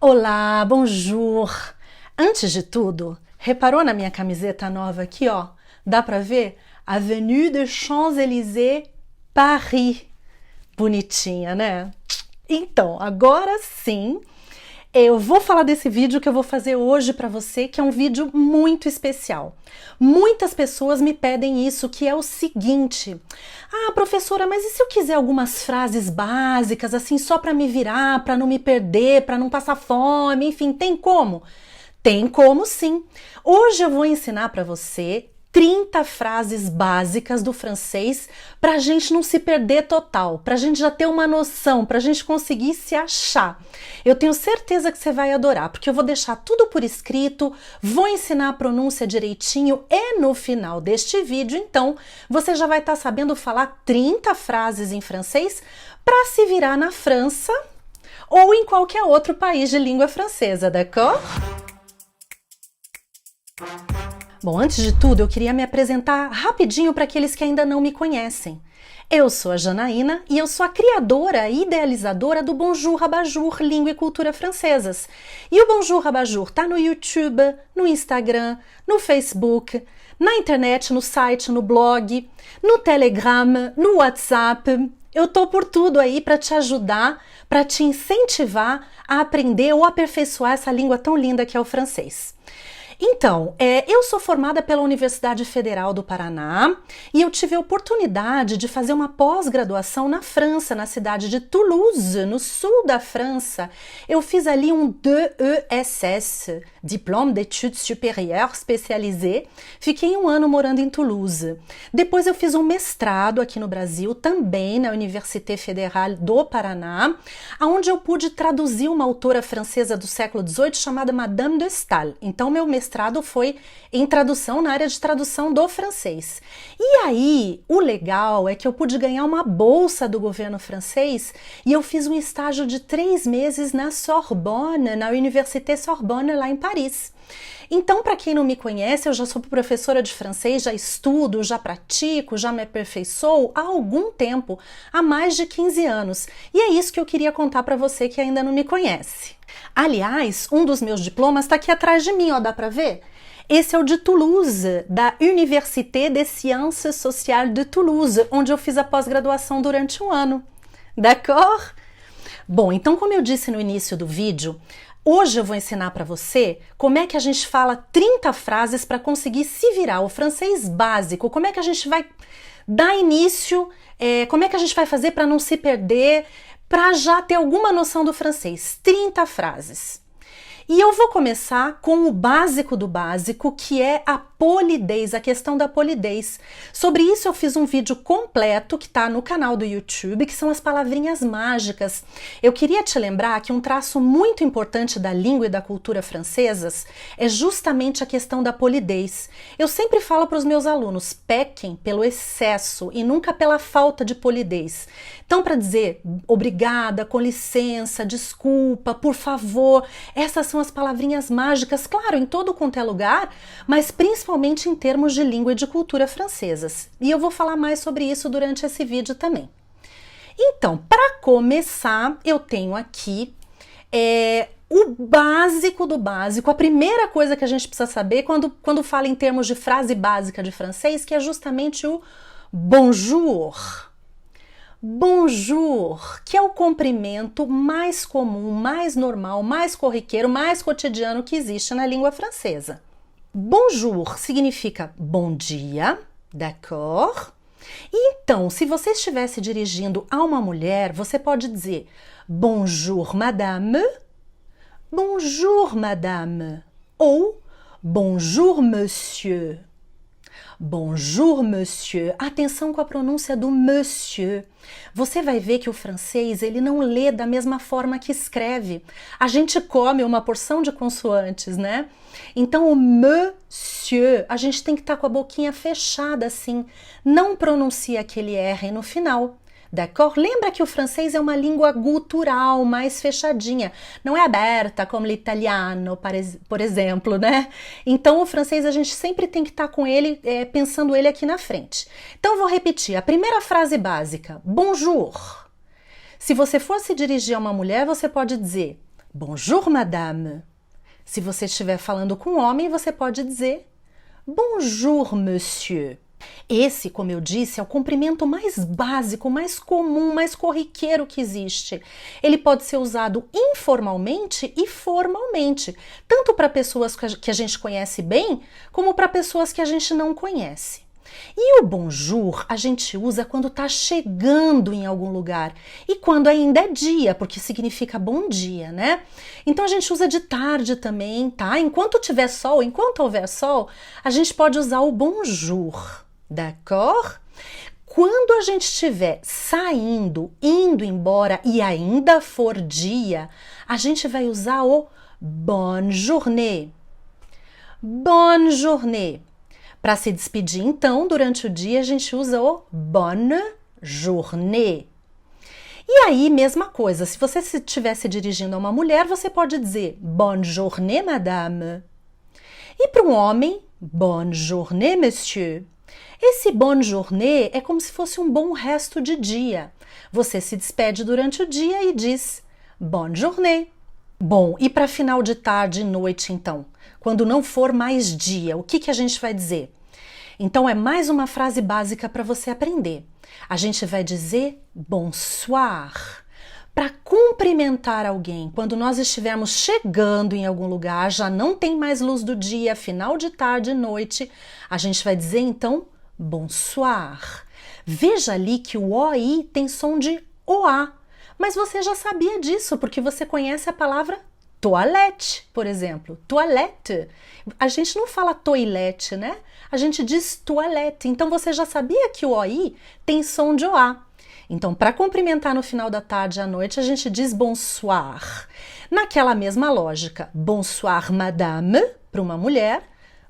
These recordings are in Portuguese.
Olá, bonjour! Antes de tudo, reparou na minha camiseta nova aqui, ó? Dá pra ver? Avenue des Champs-Élysées, Paris. Bonitinha, né? Então, agora sim, eu vou falar desse vídeo que eu vou fazer hoje para você, que é um vídeo muito especial. Muitas pessoas me pedem isso, que é o seguinte: ah, professora, mas e se eu quiser algumas frases básicas, assim, só para me virar, para não me perder, para não passar fome, enfim, tem como? Tem como sim. Hoje eu vou ensinar para você 30 frases básicas do francês para a gente não se perder total, para a gente já ter uma noção, para a gente conseguir se achar. Eu tenho certeza que você vai adorar, porque eu vou deixar tudo por escrito, vou ensinar a pronúncia direitinho e no final deste vídeo, então, você já vai estar sabendo falar 30 frases em francês para se virar na França ou em qualquer outro país de língua francesa, d'accord? Bom, antes de tudo, eu queria me apresentar rapidinho para aqueles que ainda não me conhecem. Eu sou a Janaína e eu sou a criadora e idealizadora do Bonjour Rabajour, Língua e Cultura Francesas. E o Bonjour Rabajour tá no YouTube, no Instagram, no Facebook, na internet, no site, no blog, no Telegram, no WhatsApp. Eu tô por tudo aí para te ajudar, para te incentivar a aprender ou aperfeiçoar essa língua tão linda que é o francês. Então, eu sou formada pela Universidade Federal do Paraná e eu tive a oportunidade de fazer uma pós-graduação na França, na cidade de Toulouse, no sul da França. Eu fiz ali um DESS, Diplôme d'Études Supérieures Spécialisées. Fiquei um ano morando em Toulouse. Depois eu fiz um mestrado aqui no Brasil, também na Université Fédérale do Paraná, onde eu pude traduzir uma autora francesa do século XVIII chamada Madame de Staël. Então, meu mestrado foi em tradução, na área de tradução do francês. E aí, o legal é que eu pude ganhar uma bolsa do governo francês e eu fiz um estágio de 3 meses na Sorbonne, na Université Sorbonne, lá em Paris. Então, para quem não me conhece, eu já sou professora de francês, já estudo, já pratico, já me aperfeiçoo há algum tempo, há mais de 15 anos. E é isso que eu queria contar para você que ainda não me conhece. Aliás, um dos meus diplomas está aqui atrás de mim, ó, dá para ver? Esse é o de Toulouse, da Université des Sciences Sociales de Toulouse, onde eu fiz a pós-graduação durante um ano. D'accord? Bom, então como eu disse no início do vídeo, hoje eu vou ensinar para você como é que a gente fala 30 frases para conseguir se virar, o francês básico, como é que a gente vai dar início, como é que a gente vai fazer para não se perder, para já ter alguma noção do francês. 30 frases. E eu vou começar com o básico do básico, que é a polidez, a questão da polidez. Sobre isso eu fiz um vídeo completo que está no canal do YouTube, que são as palavrinhas mágicas. Eu queria te lembrar que um traço muito importante da língua e da cultura francesas é justamente a questão da polidez. Eu sempre falo para os meus alunos, pequem pelo excesso e nunca pela falta de polidez. Então, para dizer obrigada, com licença, desculpa, por favor, essas são as palavrinhas mágicas, claro, em todo quanto é lugar, mas principalmente em termos de língua e de cultura francesas. E eu vou falar mais sobre isso durante esse vídeo também. Então, para começar, eu tenho aqui o básico do básico, a primeira coisa que a gente precisa saber quando fala em termos de frase básica de francês, que é justamente o bonjour. Bonjour, que é o comprimento mais comum, mais normal, mais corriqueiro, mais cotidiano que existe na língua francesa. Bonjour significa bom dia, d'accord? E então, se você estivesse dirigindo a uma mulher, você pode dizer bonjour madame, bonjour madame, ou bonjour monsieur. Bonjour, monsieur. Atenção com a pronúncia do monsieur. Você vai ver que o francês, ele não lê da mesma forma que escreve. A gente come uma porção de consoantes, né? Então, o monsieur, a gente tem que estar com a boquinha fechada assim. Não pronuncia aquele R no final. D'accord? Lembra que o francês é uma língua gutural, mais fechadinha. Não é aberta como o italiano, por exemplo, né? Então, o francês a gente sempre tem que estar com ele, pensando ele aqui na frente. Então, vou repetir. A primeira frase básica, bonjour. Se você for se dirigir a uma mulher, você pode dizer Bonjour, madame. Se você estiver falando com um homem, você pode dizer Bonjour, monsieur. Esse, como eu disse, é o cumprimento mais básico, mais comum, mais corriqueiro que existe. Ele pode ser usado informalmente e formalmente, tanto para pessoas que a gente conhece bem, como para pessoas que a gente não conhece. E o bonjour a gente usa quando está chegando em algum lugar e quando ainda é dia, porque significa bom dia, né? Então a gente usa de tarde também, tá? Enquanto tiver sol, enquanto houver sol, a gente pode usar o bonjour, d'accord? Quando a gente estiver saindo, indo embora e ainda for dia, a gente vai usar o bonne journée. Bonne journée. Para se despedir, então, durante o dia, a gente usa o bonne journée. E aí, mesma coisa, se você estiver se dirigindo a uma mulher, você pode dizer bonne journée, madame. E para um homem, bonne journée, monsieur. Esse bonne journée é como se fosse um bom resto de dia. Você se despede durante o dia e diz bonne journée. Bom, e para final de tarde e noite, então? Quando não for mais dia, o que a gente vai dizer? Então é mais uma frase básica para você aprender. A gente vai dizer bonsoir. Para cumprimentar alguém, quando nós estivermos chegando em algum lugar, já não tem mais luz do dia, final de tarde e noite, a gente vai dizer então bonsoir. Veja ali que o OI tem som de OA, mas você já sabia disso, porque você conhece a palavra toilette, por exemplo. Toilette. A gente não fala toilette, né? A gente diz toilette. Então você já sabia que o OI tem som de OA. Então, para cumprimentar no final da tarde e à noite, a gente diz bonsoir. Naquela mesma lógica, bonsoir madame, para uma mulher,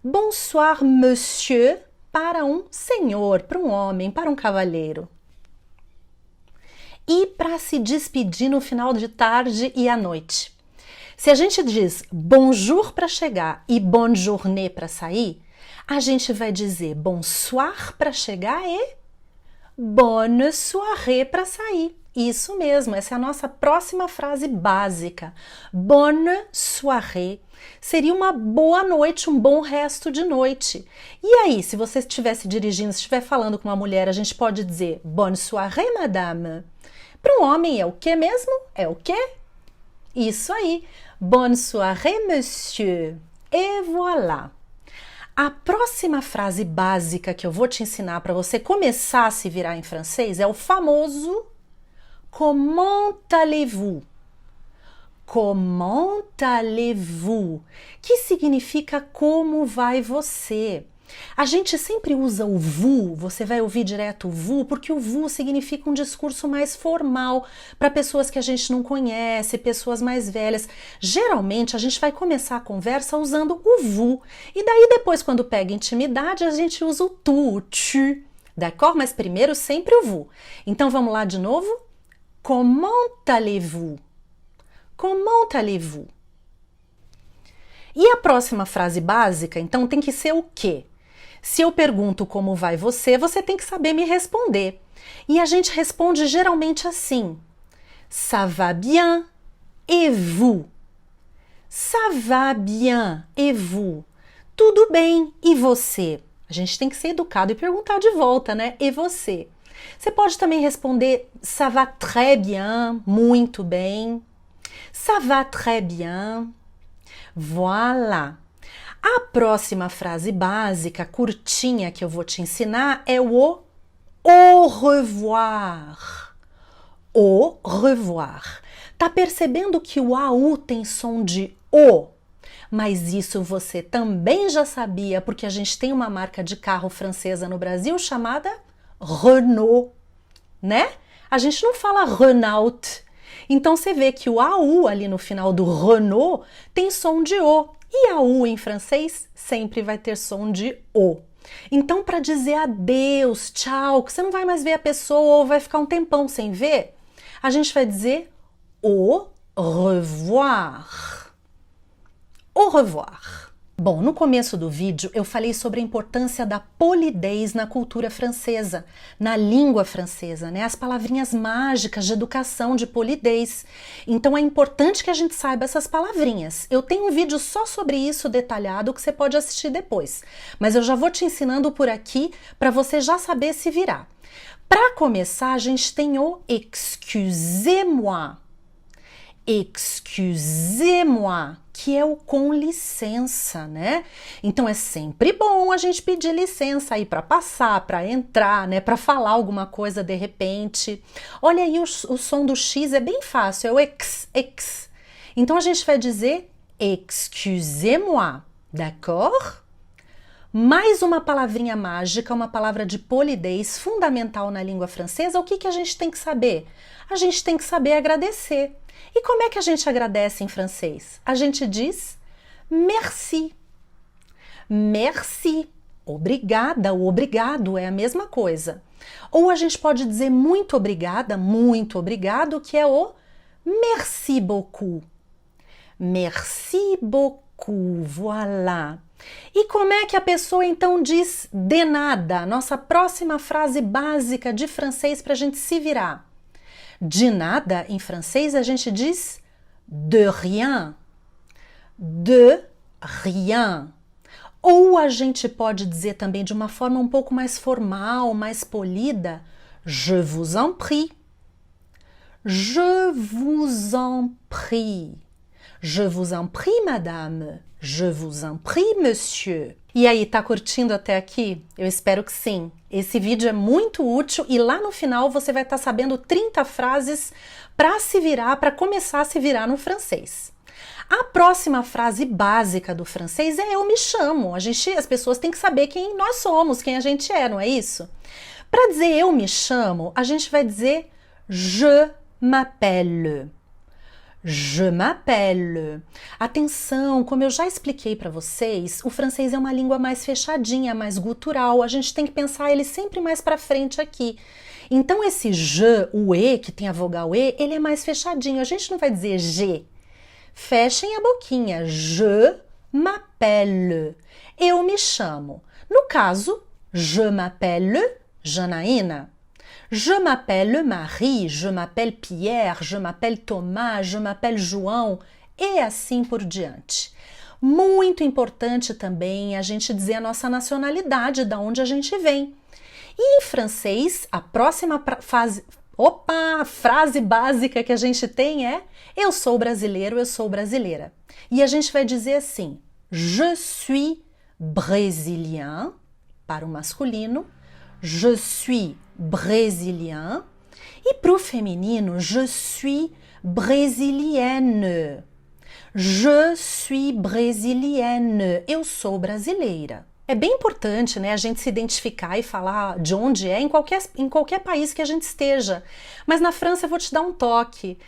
bonsoir monsieur, para um senhor, para um homem, para um cavalheiro. E para se despedir no final de tarde e à noite. Se a gente diz bonjour para chegar e bonne journée para sair, a gente vai dizer bonsoir para chegar e bonne soirée para sair. Isso mesmo, essa é a nossa próxima frase básica. Bonne soirée seria uma boa noite, um bom resto de noite. E aí, se você estiver se dirigindo, se estiver falando com uma mulher, a gente pode dizer bonne soirée, madame. Para um homem é o que mesmo? É o quê? Isso aí. Bonne soirée, monsieur. Et voilà. A próxima frase básica que eu vou te ensinar para você começar a se virar em francês é o famoso Comment allez-vous? Comment allez-vous? Que significa como vai você? A gente sempre usa o vous, você vai ouvir direto o vous, porque o vous significa um discurso mais formal para pessoas que a gente não conhece, pessoas mais velhas. Geralmente a gente vai começar a conversa usando o vous, e daí depois quando pega intimidade a gente usa o tu, o tu, d'accord? Mas primeiro sempre o vous. Então vamos lá de novo? Comment allez-vous? Comment allez-vous? E a próxima frase básica, então, tem que ser o quê? Se eu pergunto como vai você, você tem que saber me responder. E a gente responde geralmente assim: Ça va bien, et vous? Ça va bien, et vous? Tudo bem, e você? A gente tem que ser educado e perguntar de volta, né? E você? Você pode também responder Ça va très bien, muito bem. Ça va très bien. Voilà. A próxima frase básica, curtinha, que eu vou te ensinar é o au revoir. Au revoir. Tá percebendo que o AU tem som de O? Mas isso você também já sabia, porque a gente tem uma marca de carro francesa no Brasil chamada Renault, né? A gente não fala Renault. Então você vê que o AU ali no final do Renault tem som de O. E AU em francês sempre vai ter som de O. Então, para dizer adeus, tchau, que você não vai mais ver a pessoa ou vai ficar um tempão sem ver, a gente vai dizer au revoir. Au revoir. Bom, no começo do vídeo eu falei sobre a importância da polidez na cultura francesa, na língua francesa, né? As palavrinhas mágicas de educação, de polidez. Então é importante que a gente saiba essas palavrinhas. Eu tenho um vídeo só sobre isso detalhado que você pode assistir depois, mas eu já vou te ensinando por aqui para você já saber se virar. Para começar, a gente tem o excusez-moi. Excusez-moi, que é o com licença, né? Então é sempre bom a gente pedir licença aí para passar, para entrar, né? Para falar alguma coisa de repente. Olha aí o som do X é bem fácil, é o ex. Então a gente vai dizer excusez-moi, d'accord? Mais uma palavrinha mágica, uma palavra de polidez fundamental na língua francesa. O que a gente tem que saber? A gente tem que saber agradecer. E como é que a gente agradece em francês? A gente diz merci. Merci. Obrigada, o obrigado é a mesma coisa. Ou a gente pode dizer muito obrigada, muito obrigado, que é o merci beaucoup. Merci beaucoup, voilà. E como é que a pessoa então diz de nada? Nossa próxima frase básica de francês para a gente se virar. De nada, em francês, a gente diz de rien. De rien. Ou a gente pode dizer também de uma forma um pouco mais formal, mais polida, je vous en prie. Je vous en prie. Je vous en prie, madame. Je vous en prie, monsieur. E aí, tá curtindo até aqui? Eu espero que sim. Esse vídeo é muito útil e lá no final você vai estar sabendo 30 frases para se virar, para começar a se virar no francês. A próxima frase básica do francês é eu me chamo. As pessoas têm que saber quem nós somos, quem a gente é, não é isso? Para dizer eu me chamo, a gente vai dizer je m'appelle. Je m'appelle. Atenção, como eu já expliquei para vocês, o francês é uma língua mais fechadinha, mais gutural. A gente tem que pensar ele sempre mais para frente aqui. Então esse je, o e, que tem a vogal e, ele é mais fechadinho. A gente não vai dizer G. Fechem a boquinha. Je m'appelle. Eu me chamo. No caso, je m'appelle Janaína. Je m'appelle Marie, je m'appelle Pierre, je m'appelle Thomas, je m'appelle João e assim por diante. Muito importante também a gente dizer a nossa nacionalidade, da onde a gente vem. E em francês, a próxima frase básica que a gente tem é eu sou brasileiro, eu sou brasileira. E a gente vai dizer assim, je suis brésilien, para o masculino, je suis brésilien. E para o feminino, je suis brésilienne. Je suis brésilienne. Eu sou brasileira. É bem importante, né, a gente se identificar e falar de onde é em qualquer país que a gente esteja. Mas na França eu vou te dar um toque.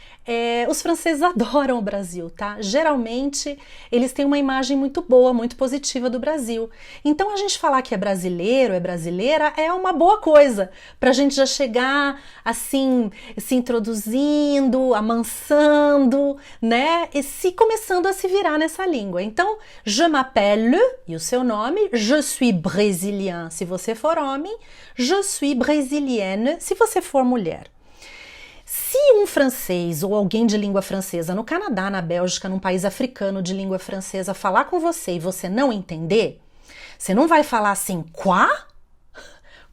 Os franceses adoram o Brasil, tá? Geralmente eles têm uma imagem muito boa, muito positiva do Brasil. Então a gente falar que é brasileiro, é brasileira, é uma boa coisa pra gente já chegar assim, se introduzindo, amansando, né? E começando a se virar nessa língua. Então, je m'appelle, e o seu nome, je suis brésilien, se você for homem, je suis brésilienne, se você for mulher. Se um francês ou alguém de língua francesa no Canadá, na Bélgica, num país africano de língua francesa falar com você e você não entender, você não vai falar assim, quoi?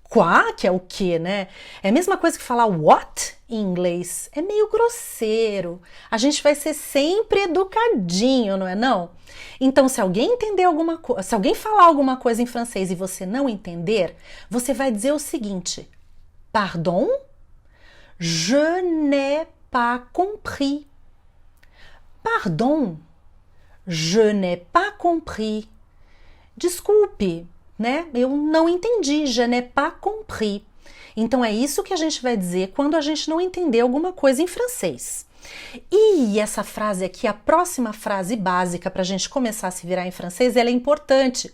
Quoi? Que é o quê, né? É a mesma coisa que falar what em inglês. É meio grosseiro. A gente vai ser sempre educadinho, não é não? Então, se alguém entender alguma coisa, se alguém falar alguma coisa em francês e você não entender, você vai dizer o seguinte, pardon? Je n'ai pas compris. Pardon, je n'ai pas compris. Desculpe, né? Eu não entendi. Je n'ai pas compris. Então é isso que a gente vai dizer quando a gente não entender alguma coisa em francês. E essa frase aqui, a próxima frase básica para a gente começar a se virar em francês, ela é importante,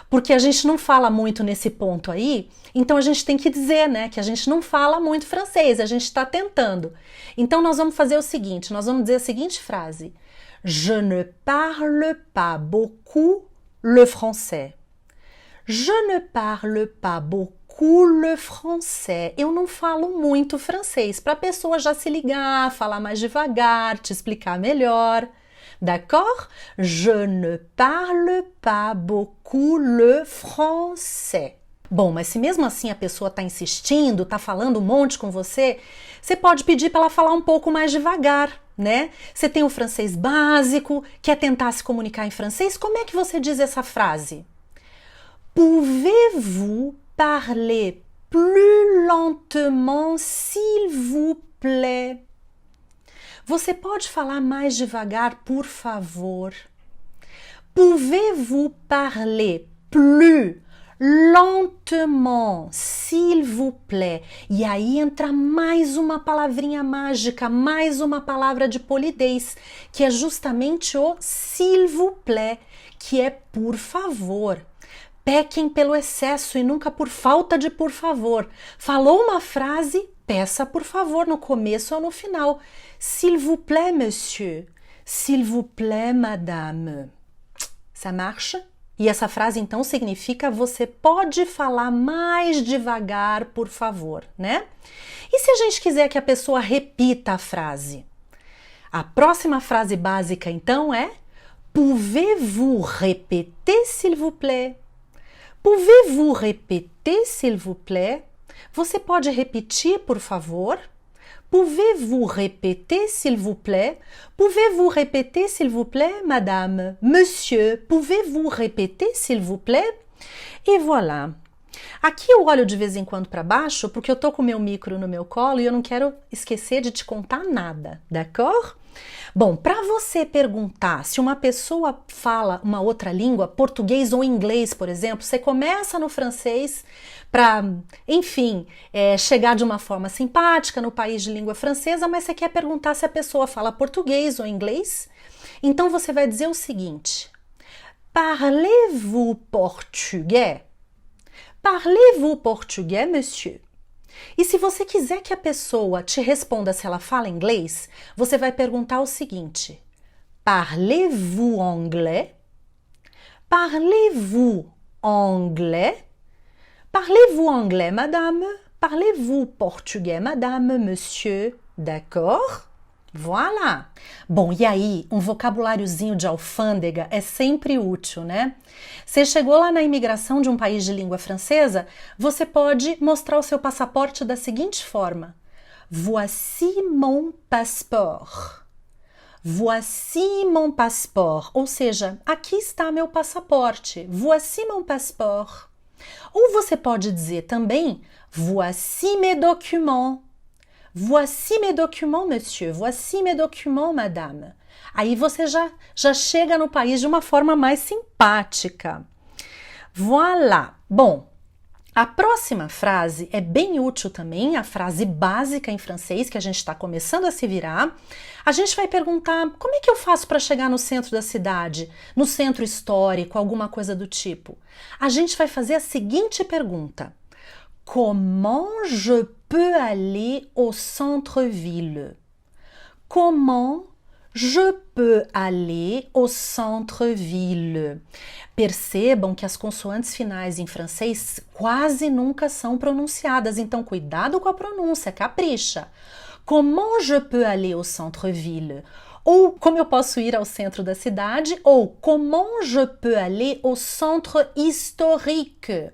porque a gente não fala muito nesse ponto aí, então a gente tem que dizer, né, que a gente não fala muito francês, a gente está tentando. Então nós vamos fazer o seguinte, nós vamos dizer a seguinte frase, je ne parle pas beaucoup le français. Je ne parle pas beaucoup le français. Eu não falo muito francês, para a pessoa já se ligar, falar mais devagar, te explicar melhor. D'accord? Je ne parle pas beaucoup le français. Bom, mas se mesmo assim a pessoa está insistindo, está falando um monte com você, você pode pedir para ela falar um pouco mais devagar, né? Você tem o francês básico, quer tentar se comunicar em francês, como é que você diz essa frase? Pouvez-vous parler plus lentement, s'il vous plaît? Você pode falar mais devagar, por favor? Pouvez-vous parler plus lentement, s'il vous plaît? E aí entra mais uma palavrinha mágica, mais uma palavra de polidez, que é justamente o s'il vous plaît, que é por favor. Pequem pelo excesso e nunca por falta de por favor. Falou uma frase, peça por favor no começo ou no final. S'il vous plaît, monsieur. S'il vous plaît, madame. Ça marche? E essa frase então significa você pode falar mais devagar, por favor, né? E se a gente quiser que a pessoa repita a frase? A próxima frase básica então é Pouvez-vous répéter, s'il vous plaît? Pouvez-vous répéter, s'il vous plaît? Você pode repetir, por favor? Pouvez-vous répéter, s'il vous plaît? Pouvez-vous répéter, s'il vous plaît, madame? Monsieur, pouvez-vous répéter, s'il vous plaît? E voilà. Aqui eu olho de vez em quando para baixo porque eu tô com o meu micro no meu colo e eu não quero esquecer de te contar nada, d'accord? Bom, para você perguntar se uma pessoa fala uma outra língua, português ou inglês, por exemplo, você começa no francês para, enfim, chegar de uma forma simpática no país de língua francesa, mas você quer perguntar se a pessoa fala português ou inglês? Então você vai dizer o seguinte: Parlez-vous portugais? Parlez-vous portugais, monsieur? E se você quiser que a pessoa te responda se ela fala inglês, você vai perguntar o seguinte: Parlez-vous anglais? Parlez-vous anglais? Parlez-vous anglais, madame? Parlez-vous portugais, madame, monsieur? D'accord? Voilà! Bom, e aí, um vocabuláriozinho de alfândega é sempre útil, né? Você chegou lá na imigração de um país de língua francesa, você pode mostrar o seu passaporte da seguinte forma: Voici mon passeport. Voici mon passeport. Ou seja, aqui está meu passaporte. Voici mon passeport. Ou você pode dizer também Voici mes documents. Voici mes documents, monsieur. Voici mes documents, madame. Aí você já chega no país de uma forma mais simpática. Voilà. Bom, a próxima frase é bem útil também, a frase básica em francês que a gente está começando a se virar. A gente vai perguntar como é que eu faço para chegar no centro da cidade, no centro histórico, alguma coisa do tipo. A gente vai fazer a seguinte pergunta: Comment je peux aller au centre-ville? Comment je peux aller au centre-ville? Percebam que as consoantes finais em francês quase nunca são pronunciadas, então cuidado com a pronúncia, capricha. Comment je peux aller au centre-ville? Ou como eu posso ir ao centro da cidade? Ou comment je peux aller au centre historique?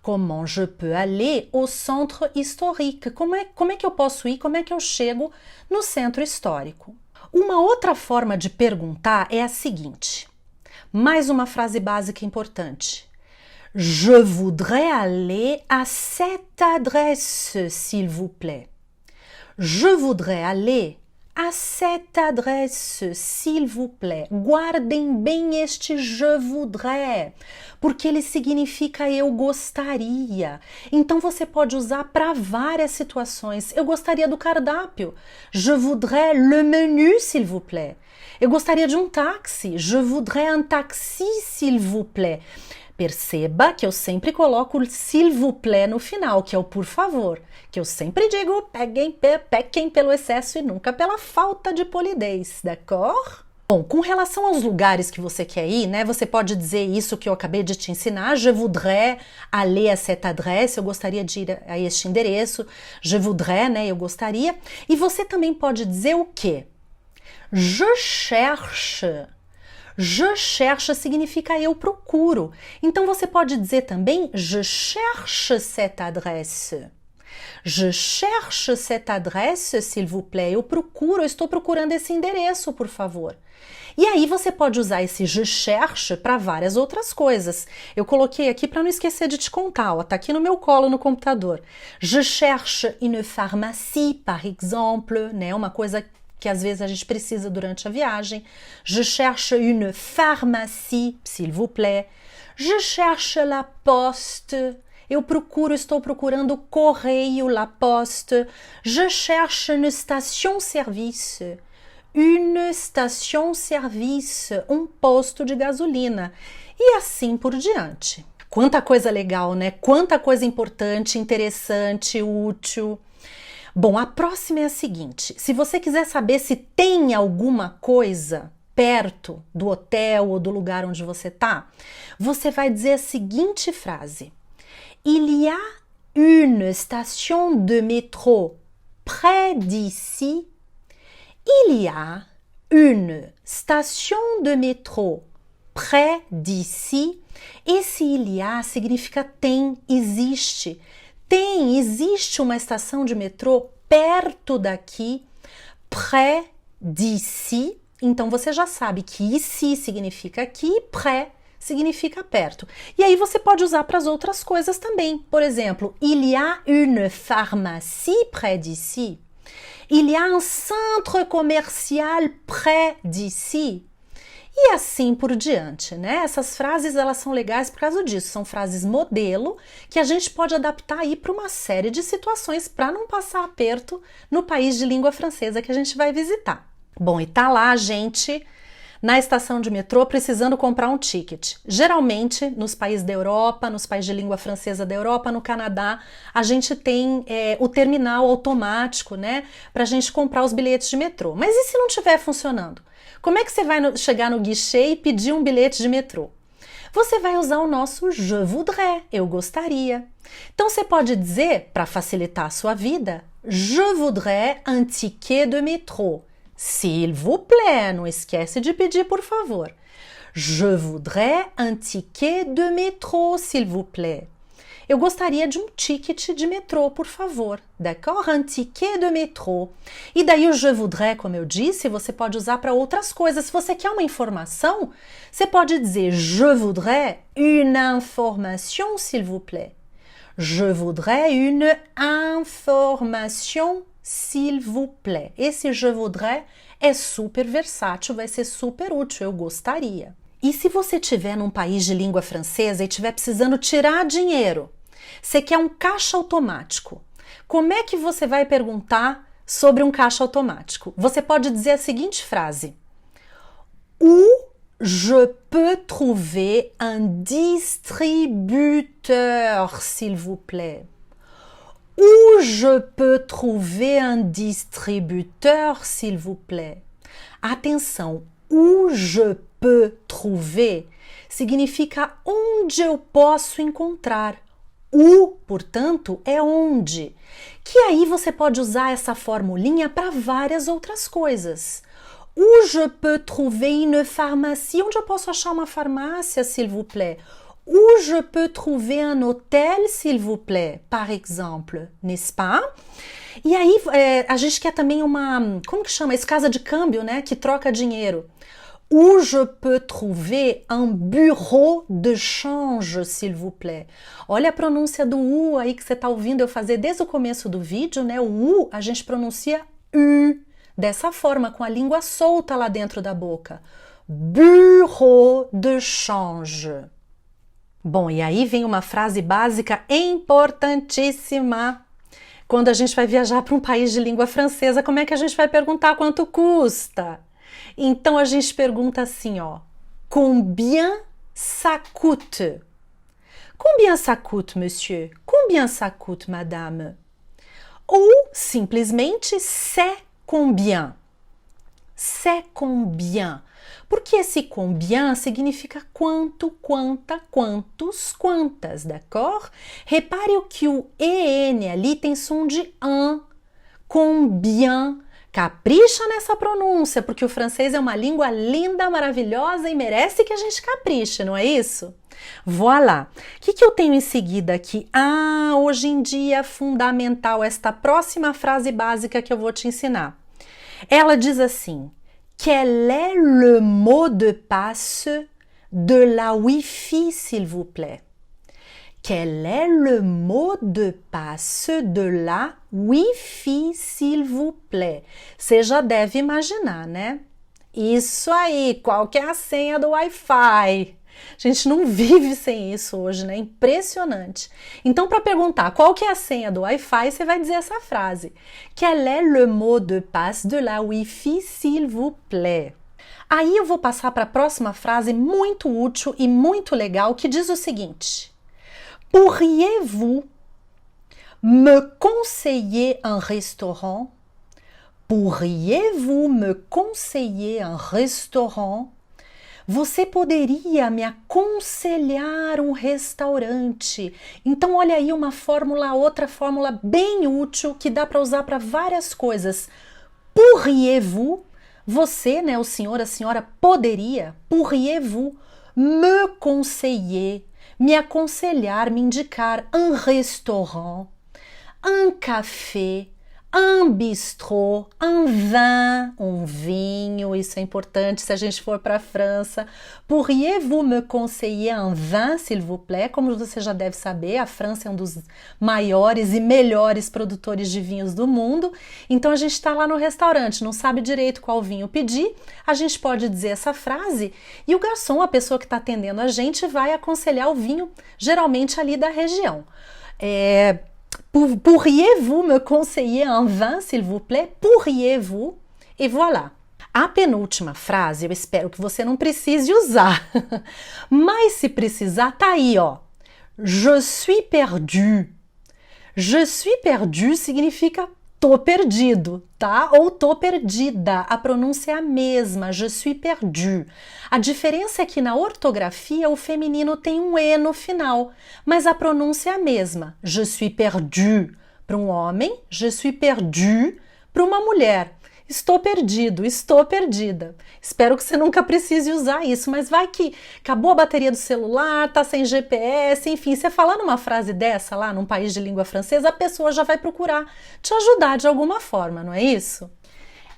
Comment je peux aller au centre historique? Como é que eu posso ir? Como é que eu chego no centro histórico? Uma outra forma de perguntar é a seguinte. Mais uma frase básica importante. Je voudrais aller à cette adresse, s'il vous plaît. Je voudrais aller à cette adresse, s'il vous plaît. Guardem bem este je voudrais, porque ele significa eu gostaria. Então você pode usar para várias situações. Eu gostaria do cardápio. Je voudrais le menu, s'il vous plaît. Eu gostaria de um táxi. Je voudrais un taxi, s'il vous plaît. Perceba que eu sempre coloco o s'il vous plaît no final, que é o por favor, que eu sempre digo pequem pelo excesso e nunca pela falta de polidez, d'accord? Bom, com relação aos lugares que você quer ir, né, você pode dizer isso que eu acabei de te ensinar, je voudrais aller à cette adresse, eu gostaria de ir a este endereço, je voudrais, né, eu gostaria. E você também pode dizer o quê? Je cherche. Je cherche significa eu procuro. Então você pode dizer também je cherche cette adresse. Je cherche cette adresse, s'il vous plaît. Eu estou procurando esse endereço, por favor. E aí você pode usar esse je cherche para várias outras coisas. Eu coloquei aqui para não esquecer de te contar, ó, tá aqui no meu colo no computador. Je cherche une pharmacie, par exemple, né? Uma coisa que às vezes a gente precisa durante a viagem. Je cherche une pharmacie, s'il vous plaît. Je cherche la poste. Estou procurando o correio, la poste. Je cherche une station-service. Une station-service, um posto de gasolina. E assim por diante. Quanta coisa legal, né? Quanta coisa importante, interessante, útil. Bom, a próxima é a seguinte. Se você quiser saber se tem alguma coisa perto do hotel ou do lugar onde você está, você vai dizer a seguinte frase. Il y a une station de métro près d'ici. Il y a une station de métro près d'ici. Esse il y a significa tem, existe. Existe uma estação de metrô perto daqui, près d'ici. Então você já sabe que ici significa aqui, près significa perto. E aí você pode usar para as outras coisas também. Por exemplo, il y a une pharmacie près d'ici. Il y a un centre commercial près d'ici. E assim por diante, né? Essas frases, elas são legais por causa disso. São frases modelo que a gente pode adaptar aí para uma série de situações para não passar aperto no país de língua francesa que a gente vai visitar. Bom, e tá lá a gente na estação de metrô precisando comprar um ticket. Geralmente, nos países da Europa, nos países de língua francesa da Europa, no Canadá, a gente tem o terminal automático, né, para a gente comprar os bilhetes de metrô. Mas e se não estiver funcionando? Como é que você vai chegar no guichê e pedir um bilhete de metrô? Você vai usar o nosso je voudrais, eu gostaria. Então você pode dizer, para facilitar a sua vida, je voudrais un ticket de métro. S'il vous plaît, não esquece de pedir, por favor. Je voudrais un ticket de métro, s'il vous plaît. Eu gostaria de um ticket de metrô, por favor. D'accord? Un ticket de métro. E daí o je voudrais, como eu disse, você pode usar para outras coisas. Se você quer uma informação, você pode dizer je voudrais une information, s'il vous plaît. Je voudrais une information, s'il vous plaît. Esse je voudrais é super versátil, vai ser super útil, eu gostaria. E se você estiver num país de língua francesa e estiver precisando tirar dinheiro, você quer um caixa automático, como é que você vai perguntar sobre um caixa automático? Você pode dizer a seguinte frase: Où je peux trouver un distributeur, s'il vous plaît? Où je peux trouver un distributeur, s'il vous plaît? Atenção, où je peux trouver significa onde eu posso encontrar. Où, portanto, é onde. Que aí você pode usar essa formulinha para várias outras coisas. Où je peux trouver une pharmacie? Onde eu posso achar uma farmácia, s'il vous plaît? Où je peux trouver un hôtel, s'il vous plaît, par exemple, n'est-ce pas? E aí a gente quer também uma, como que chama? Esse casa de câmbio, né? Que troca dinheiro. Où je peux trouver un bureau de change, s'il vous plaît? Olha a pronúncia do U aí que você está ouvindo eu fazer desde o começo do vídeo, né? O U a gente pronuncia U, dessa forma, com a língua solta lá dentro da boca. Bureau de change. Bom, e aí vem uma frase básica importantíssima. Quando a gente vai viajar para um país de língua francesa, como é que a gente vai perguntar quanto custa? Então a gente pergunta assim, ó. Combien ça coûte? Combien ça coûte, monsieur? Combien ça coûte, madame? Ou simplesmente c'est combien? C'est combien? Porque esse combien significa quanto, quanta, quantos, quantas, d'accord? Repare que o EN ali tem som de un, combien. Capricha nessa pronúncia, porque o francês é uma língua linda, maravilhosa e merece que a gente capriche, não é isso? Voilà! O que eu tenho em seguida aqui? Hoje em dia é fundamental esta próxima frase básica que eu vou te ensinar. Ela diz assim: Quel est le mot de passe de la Wi-Fi, s'il vous plaît? Quel est le mot de passe de la Wi-Fi, s'il vous plaît? Você já deve imaginar, né? Isso aí, qual que é a senha do Wi-Fi? A gente não vive sem isso hoje, né? Impressionante. Então, para perguntar qual que é a senha do Wi-Fi, você vai dizer essa frase. Quel est le mot de passe de la Wi-Fi, s'il vous plaît? Aí eu vou passar para a próxima frase muito útil e muito legal, que diz o seguinte: Pourriez-vous me conseiller un restaurant? Pourriez-vous me conseiller un restaurant? Você poderia me aconselhar um restaurante? Então, olha aí outra fórmula bem útil que dá para usar para várias coisas. Pourriez-vous, você, né, o senhor, a senhora, poderia, pourriez-vous me conseiller, me aconselhar, me indicar un restaurant, un café, un bistrot, un vin, vinho, isso é importante se a gente for para a França. Pourriez-vous me conseiller un vin, s'il vous plaît? Como você já deve saber, a França é um dos maiores e melhores produtores de vinhos do mundo. Então a gente está lá no restaurante, não sabe direito qual vinho pedir, a gente pode dizer essa frase e o garçom, a pessoa que está atendendo a gente, vai aconselhar o vinho, geralmente ali da região. Pourriez-vous me conseiller un vin, s'il vous plaît? Pourriez-vous? E voilà. A penúltima frase, eu espero que você não precise usar. Mas se precisar, tá aí, ó. Je suis perdu. Je suis perdu significa tô perdido, tá? Ou tô perdida. A pronúncia é a mesma, je suis perdu. A diferença é que na ortografia o feminino tem um E no final, mas a pronúncia é a mesma. Je suis perdu para um homem, je suis perdu para uma mulher. Estou perdido, estou perdida. Espero que você nunca precise usar isso, mas vai que acabou a bateria do celular, tá sem GPS, enfim, você falando uma frase dessa lá num país de língua francesa, a pessoa já vai procurar te ajudar de alguma forma, não é isso?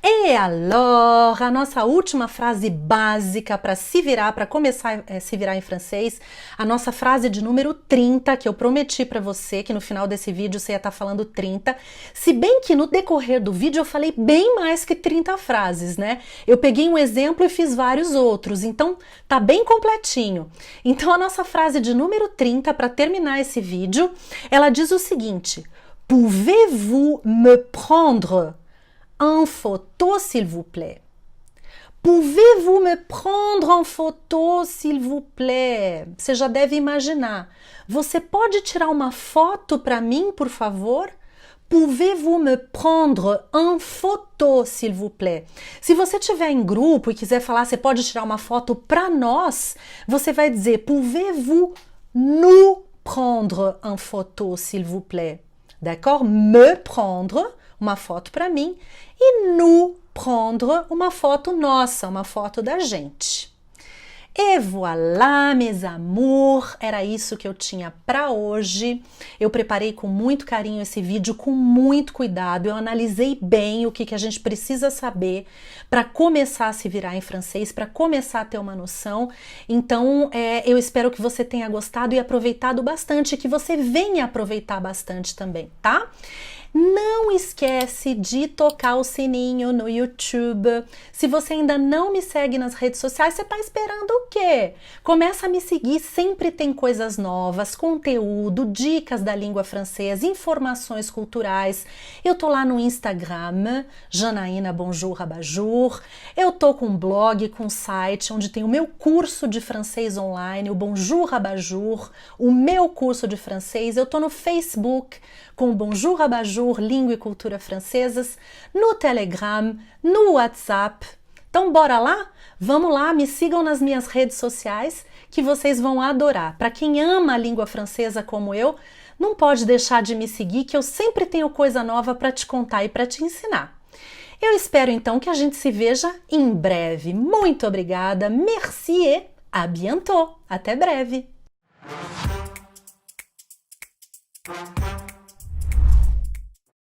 E alors, a nossa última frase básica para se virar, para começar a se virar em francês, a nossa frase de número 30, que eu prometi para você, que no final desse vídeo você ia estar falando 30, se bem que no decorrer do vídeo eu falei bem mais que 30 frases, né? Eu peguei um exemplo e fiz vários outros, então tá bem completinho. Então a nossa frase de número 30, para terminar esse vídeo, ela diz o seguinte: Pouvez-vous me prendre en photo, s'il vous plaît? Pouvez-vous me prendre en photo, s'il vous plaît? Você já deve imaginar. Você pode tirar uma foto para mim, por favor? Pouvez-vous me prendre en photo, s'il vous plaît? Se você estiver em grupo e quiser falar, você pode tirar uma foto para nós, você vai dizer Pouvez-vous nous prendre en photo, s'il vous plaît? D'accord? Me prendre, uma foto para mim, e nous prendre, uma foto nossa, uma foto da gente. Et voilà, mes amours, era isso que eu tinha para hoje. Eu preparei com muito carinho esse vídeo, com muito cuidado. Eu analisei bem o que a gente precisa saber para começar a se virar em francês, para começar a ter uma noção. Então, eu espero que você tenha gostado e aproveitado bastante, que você venha aproveitar bastante também, tá? Não esquece de tocar o sininho no YouTube. Se você ainda não me segue nas redes sociais, você está esperando o quê? Começa a me seguir, sempre tem coisas novas, conteúdo, dicas da língua francesa, informações culturais. Eu tô lá no Instagram, Janaína Bonjour Rabajour. Eu tô com um blog, com um site, onde tem o meu curso de francês online, o Bonjour Rabajour, o meu curso de francês. Eu tô no Facebook, com o Bonjour Rabajour, Língua e Cultura Francesas, no Telegram, no WhatsApp, Então bora lá? Vamos lá, me sigam nas minhas redes sociais que vocês vão adorar. Para quem ama a língua francesa como eu, não pode deixar de me seguir que eu sempre tenho coisa nova para te contar e para te ensinar. Eu espero então que a gente se veja em breve. Muito obrigada, merci et à bientôt. Até breve.